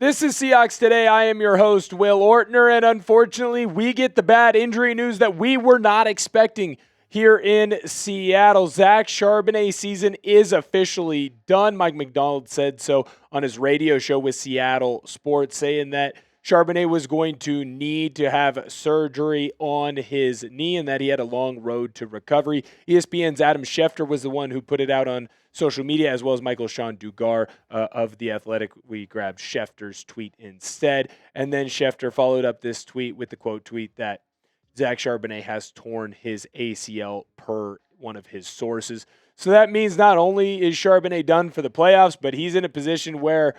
This is Seahawks Today. I am your host, Will Ortner, and unfortunately, we get the bad injury news that we were not expecting here in Seattle. Zach Charbonnet season is officially done. Mike Macdonald said so on his radio show with Seattle Sports, saying that Charbonnet was going to need to have surgery on his knee and that he had a long road to recovery. ESPN's Adam Schefter was the one who put it out on social media, as well as Michael Sean Dugar of The Athletic. We grabbed Schefter's tweet instead. And then Schefter followed up this tweet with the quote tweet that Zach Charbonnet has torn his ACL per one of his sources. So that means not only is Charbonnet done for the playoffs, but he's in a position where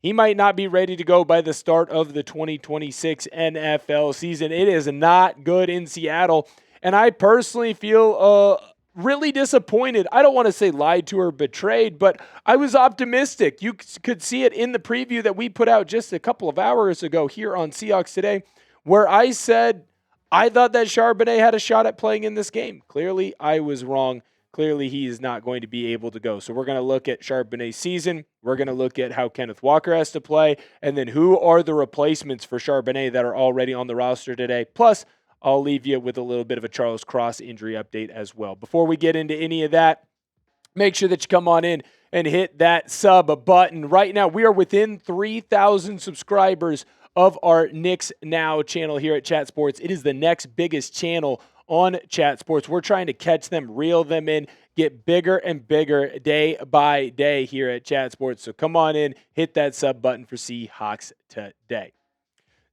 he might not be ready to go by the start of the 2026 NFL season. It is not good in Seattle, and I personally feel really disappointed. I don't want to say lied to or betrayed, but I was optimistic. You could see it in the preview that we put out just a couple of hours ago here on Seahawks Today, where I said I thought that Charbonnet had a shot at playing in this game. Clearly, I was wrong. Clearly, he is not going to be able to go. So we're going to look at Charbonnet's season. We're going to look at how Kenneth Walker has to play, and then who are the replacements for Charbonnet that are already on the roster today. Plus, I'll leave you with a little bit of a Cros injury update as well. Before we get into any of that, make sure that you come on in and hit that sub button. Right now, we are within 3,000 subscribers of our Knicks Now channel here at Chat Sports. It is the next biggest channel on Chat Sports. We're trying to catch them, reel them in, get bigger and bigger day by day here at Chat Sports. So come on in, hit that sub button for Seahawks Today.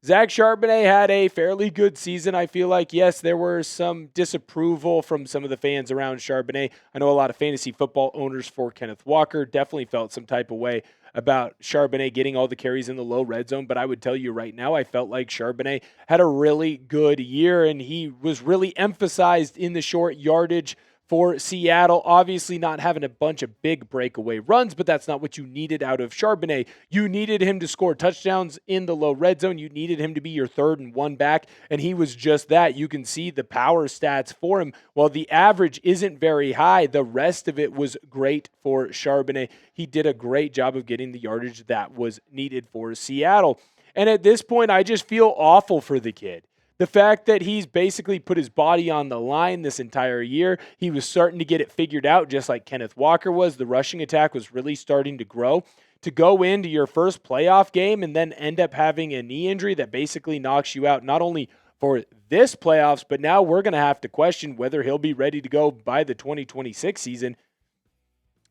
Zach Charbonnet had a fairly good season, I feel like. Yes, there were some disapproval from some of the fans around Charbonnet. I know a lot of fantasy football owners for Kenneth Walker definitely felt some type of way about Charbonnet getting all the carries in the low red zone, but I would tell you right now, I felt like Charbonnet had a really good year, and he was really emphasized in the short yardage for Seattle. Obviously not having a bunch of big breakaway runs, but that's not what you needed out of Charbonnet. You needed him to score touchdowns in the low red zone. You needed him to be your third and one back, and he was just that. You can see the power stats for him. While the average isn't very high, the rest of it was great for Charbonnet. He did a great job of getting the yardage that was needed for Seattle. And at this point, I just feel awful for the kid. The fact that he's basically put his body on the line this entire year, he was starting to get it figured out just like Kenneth Walker was. The rushing attack was really starting to grow. To go into your first playoff game and then end up having a knee injury that basically knocks you out not only for this playoffs, but now we're going to have to question whether he'll be ready to go by the 2026 season.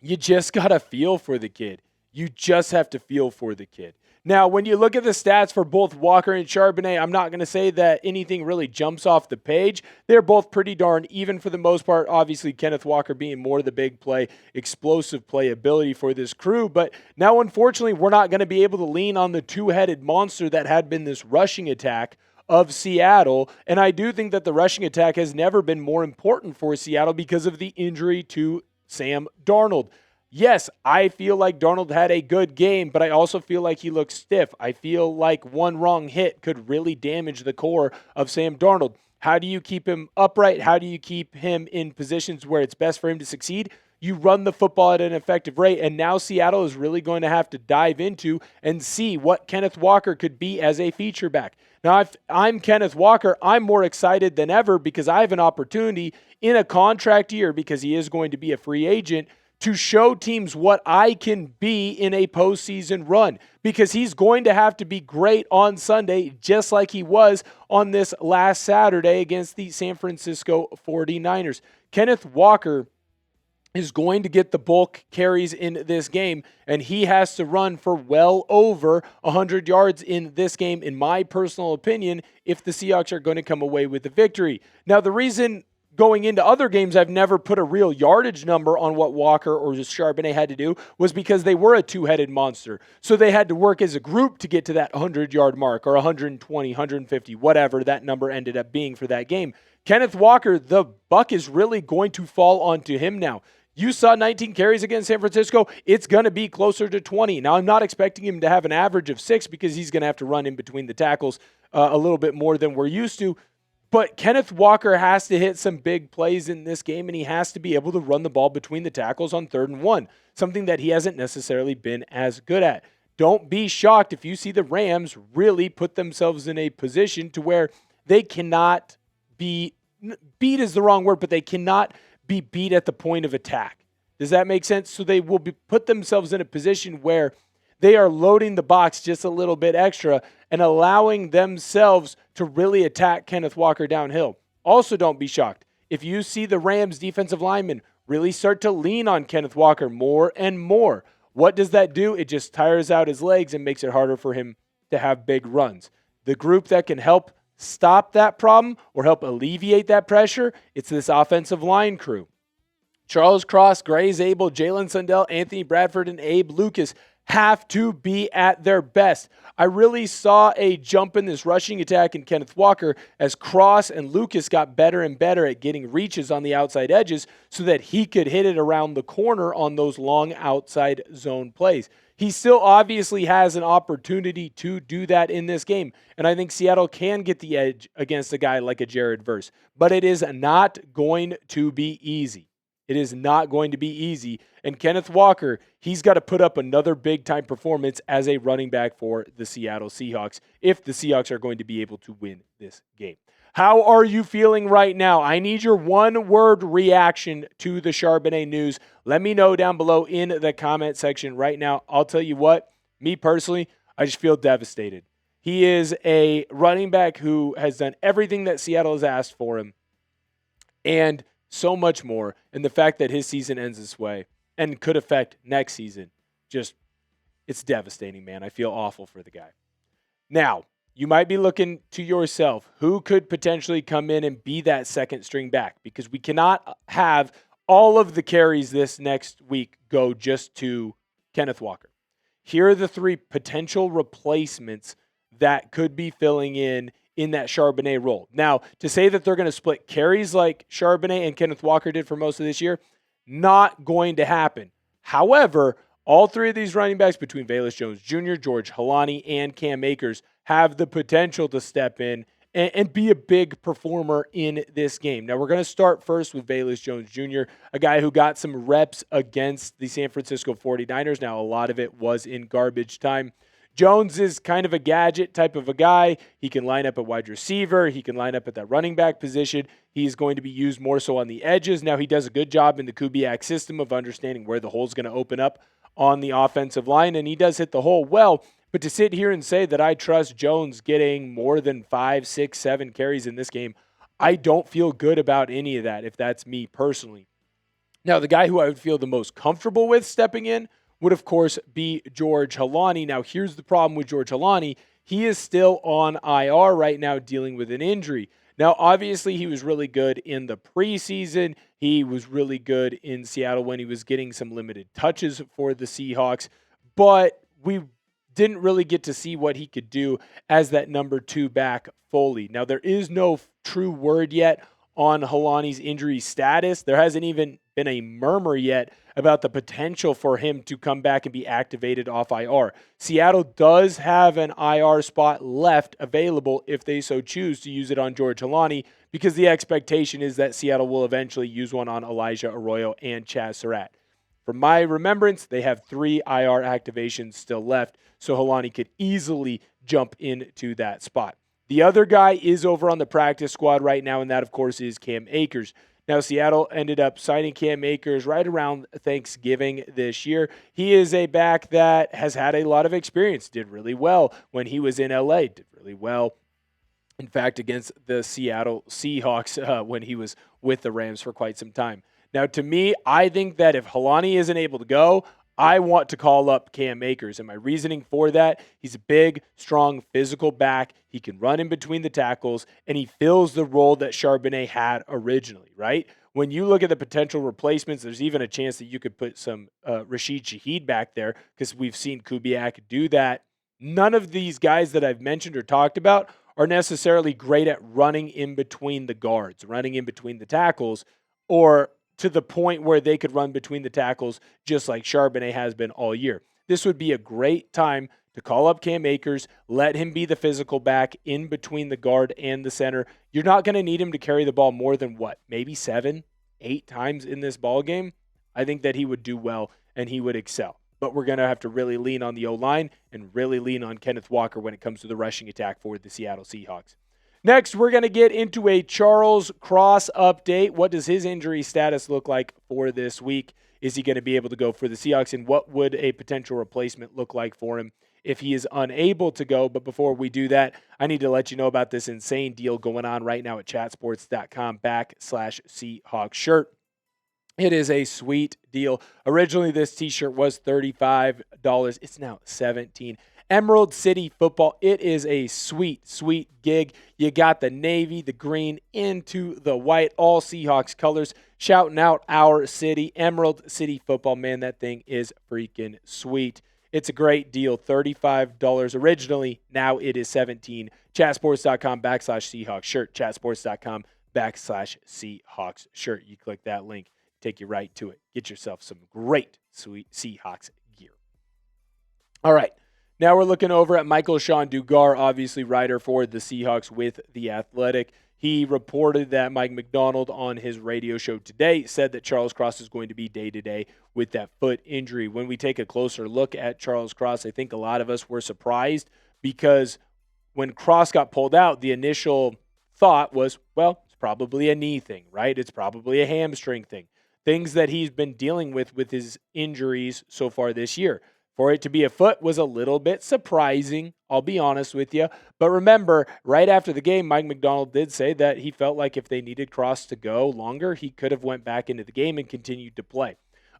You just got to feel for the kid. You just have to feel for the kid. Now, when you look at the stats for both Walker and Charbonnet, I'm not going to say that anything really jumps off the page. They're both pretty darn even for the most part. Obviously, Kenneth Walker being more the big play, explosive play ability for this crew. But now, unfortunately, we're not going to be able to lean on the two-headed monster that had been this rushing attack of Seattle. And I do think that the rushing attack has never been more important for Seattle because of the injury to Sam Darnold. Yes, I feel like Darnold had a good game, but I also feel like he looks stiff. I feel like one wrong hit could really damage the core of Sam Darnold. How do you keep him upright? How do you keep him in positions where it's best for him to succeed? You run the football at an effective rate, and now Seattle is really going to have to dive into and see what Kenneth Walker could be as a feature back. Now, if I'm Kenneth Walker, I'm more excited than ever because I have an opportunity in a contract year, because he is going to be a free agent, to show teams what I can be in a postseason run, because he's going to have to be great on Sunday, just like he was on this last Saturday against the San Francisco 49ers. Kenneth Walker is going to get the bulk carries in this game, and he has to run for well over 100 yards in this game, in my personal opinion, if the Seahawks are going to come away with the victory. Now, the reason going into other games I've never put a real yardage number on what Walker or Charbonnet had to do was because they were a two-headed monster. So they had to work as a group to get to that 100-yard mark, or 120, 150, whatever that number ended up being for that game. Kenneth Walker, the buck is really going to fall onto him now. You saw 19 carries against San Francisco. It's going to be closer to 20. Now, I'm not expecting him to have an average of 6 because he's going to have to run in between the tackles a little bit more than we're used to. But Kenneth Walker has to hit some big plays in this game, and he has to be able to run the ball between the tackles on 3rd and 1, something that he hasn't necessarily been as good at. don't be shocked if you see the Rams really put themselves in a position to where they cannot be, beat is the wrong word, but they cannot be beat at the point of attack. Does that make sense? So they will put themselves in a position where they are loading the box just a little bit extra and allowing themselves to really attack Kenneth Walker downhill. Also, don't be shocked if you see the Rams defensive linemen really start to lean on Kenneth Walker more and more. What does that do? It just tires out his legs and makes it harder for him to have big runs. The group that can help stop that problem or help alleviate that pressure, it's this offensive line crew. Charles Cros, Gray Zabel, Jalen Sundell, Anthony Bradford, and Abe Lucas have to be at their best. I really saw a jump in this rushing attack in Kenneth Walker as Cros and Lucas got better and better at getting reaches on the outside edges so that he could hit it around the corner on those long outside zone plays. He still obviously has an opportunity to do that in this game, and I think Seattle can get the edge against a guy like a Jared Verse, but it is not going to be easy. It is not going to be easy. And Kenneth Walker, he's got to put up another big-time performance as a running back for the Seattle Seahawks if the Seahawks are going to be able to win this game. How are you feeling right now? I need your one-word reaction to the Charbonnet news. Let me know down below in the comment section right now. I'll tell you what, me personally, I just feel devastated. He is a running back who has done everything that Seattle has asked for him, and so much more. And the fact that his season ends this way and could affect next season, just, it's devastating, man. I feel awful for the guy. Now, you might be looking to yourself, who could potentially come in and be that second string back? Because we cannot have all of the carries this next week go just to Kenneth Walker. Here are the three potential replacements that could be filling in that Charbonnet role. Now, to say that they're going to split carries like Charbonnet and Kenneth Walker did for most of this year, not going to happen. However, all three of these running backs between Velus Jones Jr., George Holani, and Cam Akers have the potential to step in and be a big performer in this game. Now, we're going to start first with Velus Jones Jr., a guy who got some reps against the San Francisco 49ers. Now, a lot of it was in garbage time. Jones is kind of a gadget type of a guy. He can line up at wide receiver. He can line up at that running back position. He's going to be used more so on the edges. Now, he does a good job in the Kubiak system of understanding where the hole's going to open up on the offensive line, and he does hit the hole well. But to sit here and say that I trust Jones getting more than 5, 6, 7 carries in this game, I don't feel good about any of that if that's me personally. Now, the guy who I would feel the most comfortable with stepping in would, of course, be George Holani. Now, here's the problem with George Holani. He is still on IR right now dealing with an injury. Now, obviously, he was really good in the preseason. He was really good in Seattle when he was getting some limited touches for the Seahawks. But we didn't really get to see what he could do as that number 2 back fully. Now, there is no true word yet on Holani's injury status. There hasn't even been a murmur yet about the potential for him to come back and be activated off IR. Seattle does have an IR spot left available if they so choose to use it on George Holani, because the expectation is that Seattle will eventually use one on Elijah Arroyo and Chaz Surratt. From my remembrance, they have 3 IR activations still left, so Holani could easily jump into that spot. The other guy is over on the practice squad right now, and that, of course, is Cam Akers. Now, Seattle ended up signing Cam Akers right around Thanksgiving this year. He is a back that has had a lot of experience, did really well when he was in LA, did really well, in fact, against the Seattle Seahawks when he was with the Rams for quite some time. Now, to me, I think that if Holani isn't able to go, I want to call up Cam Akers, and my reasoning for that, he's a big, strong, physical back. He can run in between the tackles, and he fills the role that Charbonnet had originally, right? When you look at the potential replacements, there's even a chance that you could put some Rashid Shaheed back there, because we've seen Kubiak do that. None of these guys that I've mentioned or talked about are necessarily great at running in between the guards, running in between the tackles, or to the point where they could run between the tackles just like Charbonnet has been all year. This would be a great time to call up Cam Akers, let him be the physical back in between the guard and the center. You're not going to need him to carry the ball more than maybe 7, 8 times in this ball game. I think that he would do well and he would excel. but we're going to have to really lean on the O-line and really lean on Kenneth Walker when it comes to the rushing attack for the Seattle Seahawks. Next, we're going to get into a Charles Cros update. What does his injury status look like for this week? Is he going to be able to go for the Seahawks? And what would a potential replacement look like for him if he is unable to go? But before we do that, I need to let you know about this insane deal going on right now at chatsports.com/Seahawks shirt. It is a sweet deal. Originally, this t-shirt was $35. It's now $17. Emerald City Football. It is a sweet, sweet gig. You got the navy, the green, into the white, all Seahawks colors, shouting out our city, Emerald City Football. Man, that thing is freaking sweet. It's a great deal. $35 originally. Now it is $17. Chatsports.com/Seahawks shirt. Chatsports.com/Seahawks shirt. You click that link, take you right to it. Get yourself some great, sweet Seahawks gear. All right. Now we're looking over at Michael Sean Dugar, obviously writer for the Seahawks with The Athletic. He reported that Mike Macdonald on his radio show today said that Charles Cros is going to be day-to-day with that foot injury. When we take a closer look at Charles Cros, I think a lot of us were surprised because when Cros got pulled out, the initial thought was, well, it's probably a knee thing, right? It's probably a hamstring thing. Things that he's been dealing with his injuries so far this year. For it to be a foot was a little bit surprising, I'll be honest with you. But remember, right after the game, Mike Macdonald did say that he felt like if they needed Cros to go longer, he could have went back into the game and continued to play.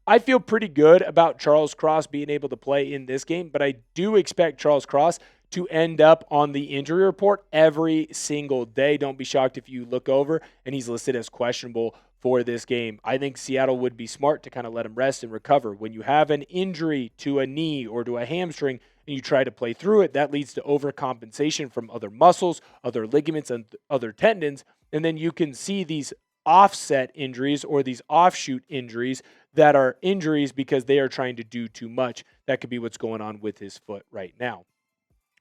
I feel pretty good about Charles Cros being able to play in this game, but I do expect Charles Cros to end up on the injury report every single day. Don't be shocked if you look over and he's listed as questionable for this game. I think Seattle would be smart to kind of let him rest and recover. When you have an injury to a knee or to a hamstring and you try to play through it, that leads to overcompensation from other muscles, other ligaments, and other tendons. And then you can see these offset injuries or these offshoot injuries that are injuries because they are trying to do too much. That could be what's going on with his foot right now.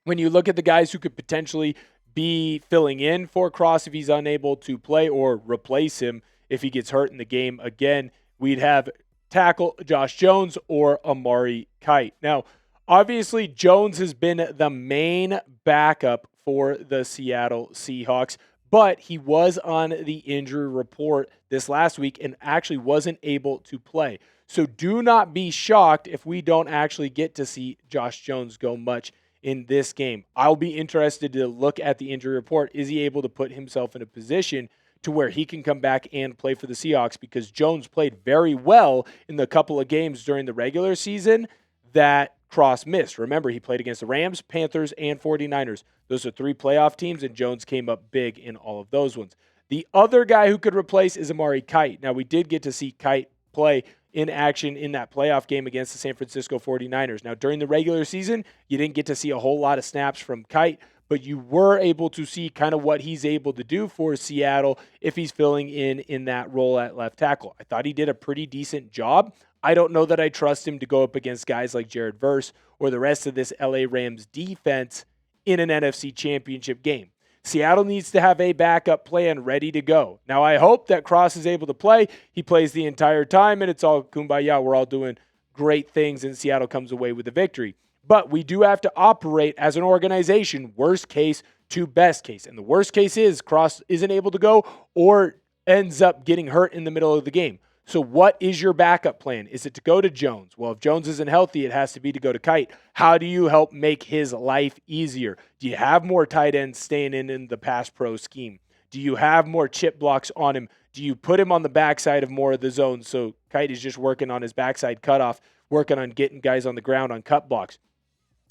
When you look at the guys who could potentially be filling in for Cros if he's unable to play or replace him if he gets hurt in the game again, we'd have tackle Josh Jones or Amari Kight. Now, obviously, Jones has been the main backup for the Seattle Seahawks, but he was on the injury report this last week and actually wasn't able to play. So do not be shocked if we don't actually get to see Josh Jones go much in this game. I'll be interested to look at the injury report. Is he able to put himself in a position to where he can come back and play for the Seahawks? Because Jones played very well in the couple of games during the regular season that Cros missed. Remember, he played against the Rams, Panthers, and 49ers. Those are 3 playoff teams, and Jones came up big in all of those ones. The other guy who could replace is Amari Kight. Now, we did get to see Kight play in action in that playoff game against the San Francisco 49ers. Now, during the regular season, you didn't get to see a whole lot of snaps from Kight, but you were able to see kind of what he's able to do for Seattle if he's filling in that role at left tackle. I thought he did a pretty decent job. I don't know that I trust him to go up against guys like Jared Verse or the rest of this LA Rams defense in an NFC Championship game. Seattle needs to have a backup plan ready to go. Now, I hope that Cros is able to play. He plays the entire time, and it's all kumbaya. We're all doing great things, and Seattle comes away with a victory. But we do have to operate as an organization, worst case to best case. And the worst case is Cros isn't able to go or ends up getting hurt in the middle of the game. So what is your backup plan? Is it to go to Jones? Well, if Jones isn't healthy, it has to be to go to Kight. How do you help make his life easier? Do you have more tight ends staying in the pass pro scheme? Do you have more chip blocks on him? Do you put him on the backside of more of the zones so Kight is just working on his backside cutoff, working on getting guys on the ground on cut blocks?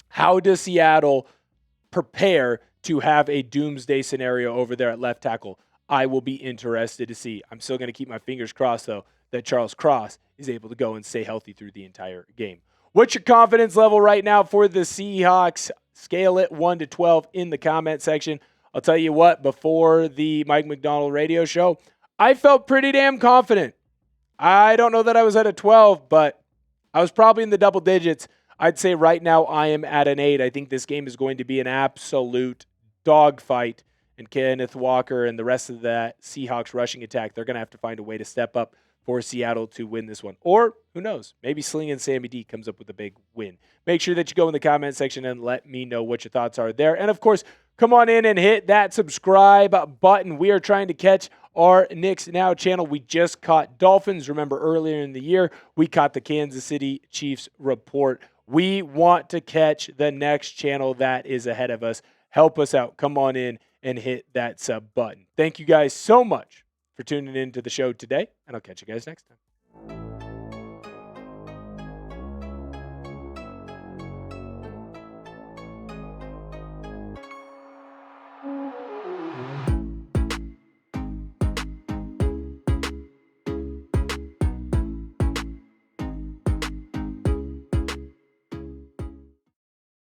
How does Seattle prepare to have a doomsday scenario over there at left tackle? I will be interested to see. I'm still going to keep my fingers crossed, though, that Charles Cros is able to go and stay healthy through the entire game. What's your confidence level right now for the Seahawks? Scale it 1 to 12 in the comment section. I'll tell you what, before the Mike Macdonald radio show, I felt pretty damn confident. I don't know that I was at a 12, but I was probably in the double digits. I'd say right now I am at an 8. I think this game is going to be an absolute dogfight. And Kenneth Walker and the rest of that Seahawks rushing attack, they're going to have to find a way to step up for Seattle to win this one. Or, who knows, maybe Sling and Sammy D comes up with a big win. Make sure that you go in the comment section and let me know what your thoughts are there. And, of course, come on in and hit that subscribe button. We are trying to catch our Knicks Now channel. We just caught Dolphins. Remember, earlier in the year, we caught the Kansas City Chiefs report. We want to catch the next channel that is ahead of us. Help us out. Come on in and hit that sub button. Thank you guys so much for tuning in to the show today, and I'll catch you guys next time.